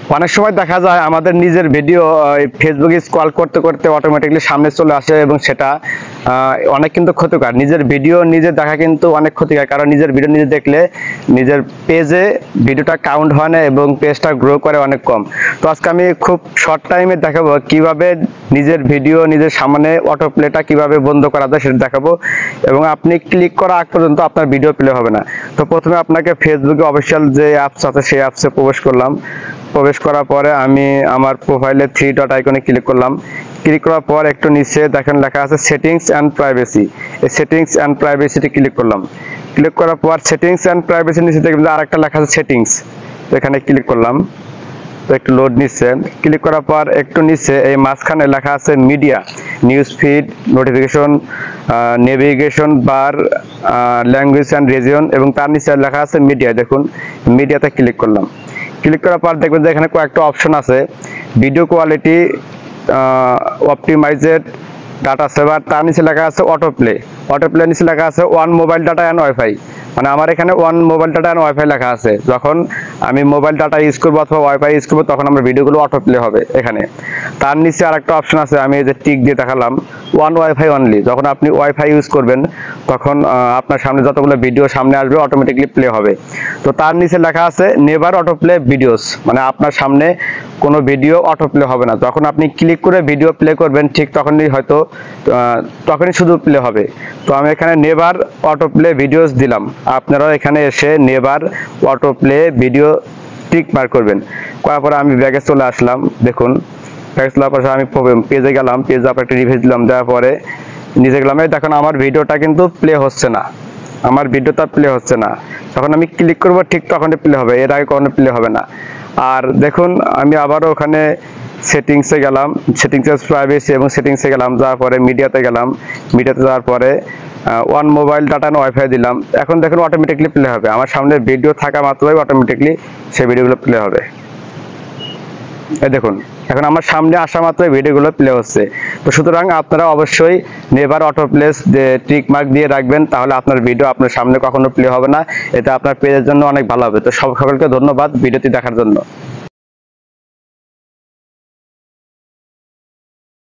অনেক সময় দেখা যায় আমাদের নিজের ভিডিও ফেসবুকে স্ক্রল করতে করতে অটোমেটিকলি সামনে চলে আসে এবং সেটা অনেক কিন্তু ক্ষতিকর। নিজের ভিডিও নিজে দেখা কিন্তু অনেক ক্ষতিকর, কারণ নিজের ভিডিও নিজে দেখলে নিজের পেজে ভিডিওটা কাউন্ট হয় না এবং পেজটা গ্রো করে অনেক কম। তো আজকে আমি খুব শর্ট টাইমে দেখাবো কিভাবে নিজের ভিডিও নিজের সামনে অটো প্লেটা কিভাবে বন্ধ করা যায় সেটা দেখাবো, এবং আপনি ক্লিক করা আগ পর্যন্ত আপনার ভিডিও প্লে হবে না। তো প্রথমে আপনাকে ফেসবুকে অফিসিয়াল যে অ্যাপস আছে সেই অ্যাপসে প্রবেশ করলাম। প্রবেশ করার পরে আমি আমার প্রোফাইলে 3 ডট আইকনে ক্লিক করলাম। ক্লিক করার পর একটু নিচে দেখেন লেখা আছে সেটিংস অ্যান্ড প্রাইভেসি। এই সেটিংস অ্যান্ড প্রাইভেসিতে ক্লিক করলাম। ক্লিক করার পর সেটিংস অ্যান্ড প্রাইভেসির নিচে দেখবেন আরেকটা লেখা আছে সেটিংস। তো এখানে ক্লিক করলাম। তো একটু লোড নিচ্ছে। ক্লিক করার পর একটু নিচে এই মাঝখানে লেখা আছে media, news feed, notification, navigation bar, language and region, এবং তার নিচে লেখা আছে মিডিয়া। দেখুন মিডিয়াতে ক্লিক করলাম। ক্লিক করার পর দেখবেন যে এখানে কয়েকটা অপশন আছে, ভিডিও কোয়ালিটি, অপটিমাইজেড, ডাটা সেভার, তার নিচে লেখা আছে অটো প্লে। অটো প্লে নিচে লেখা আছে one mobile data and wifi. মানে আমার এখানে one mobile data and wifi লেখা আছে, যখন আমি মোবাইল ডাটা ইউজ করবো অথবা ওয়াইফাই ইউজ করবো তখন আমার ভিডিওগুলো অটো প্লে হবে এখানে। তার নিচে আরেকটা অপশন আছে, আমি এই যে টিক দিয়ে দেখালাম, ওয়ান ওয়াইফাই অনলি। যখন আপনি ওয়াইফাই ইউজ করবেন তখন আপনার সামনে যতগুলো ভিডিও সামনে আসবে অটোমেটিকলি প্লে হবে। তো তার নিচে লেখা আছে নেভার অটো প্লে ভিডিওস, মানে আপনার সামনে কোনো ভিডিও অটো প্লে হবে না। যখন আপনি ক্লিক করে ভিডিও প্লে করবেন ঠিক তখনই হয়তো তখনই শুধু প্লে হবে। তো আমি এখানে নেভার অটো প্লে ভিডিওস দিলাম। আপনারাও এখানে এসে never auto play video tick mark করবেন। করার পরে আমি ব্যাগে চলে আসলাম। দেখুন ব্যাগে চলে আসার পরে আমি পেজে গেলাম, পেজে আপনার একটা রিভিউ দিলাম, দেওয়ার পরে নিজে গেলাম। এই দেখুন আমার ভিডিওটা কিন্তু প্লে হচ্ছে না, আমার ভিডিওটা প্লে হচ্ছে না। যখন আমি ক্লিক করব ঠিক তখনই প্লে হবে, এর আগে কখনো প্লে হবে না। আর দেখুন আমি আবারও ওখানে সেটিংসে গেলাম, সেটিংসে প্রাইভেসি এবং সেটিংসে গেলাম, যাওয়ার পরে মিডিয়াতে গেলাম। মিডিয়াতে যাওয়ার পরে one mobile data and wifi দিলাম। এখন দেখুন অটোমেটিকলি প্লে হবে, আমার সামনে ভিডিও থাকা মাত্রই অটোমেটিকলি সেই ভিডিওগুলো প্লে হবে। এই দেখুন এখন আমার সামনে আসা মাত্রই ভিডিওগুলো প্লে হচ্ছে। তো সুতরাং আপনারা অবশ্যই never auto place tick mark দিয়ে রাখবেন, তাহলে আপনার ভিডিও আপনার সামনে কখনো প্লে হবে না। এটা আপনার পেজের জন্য অনেক ভালো হবে। তো সকলকে ধন্যবাদ ভিডিওটি দেখার জন্য।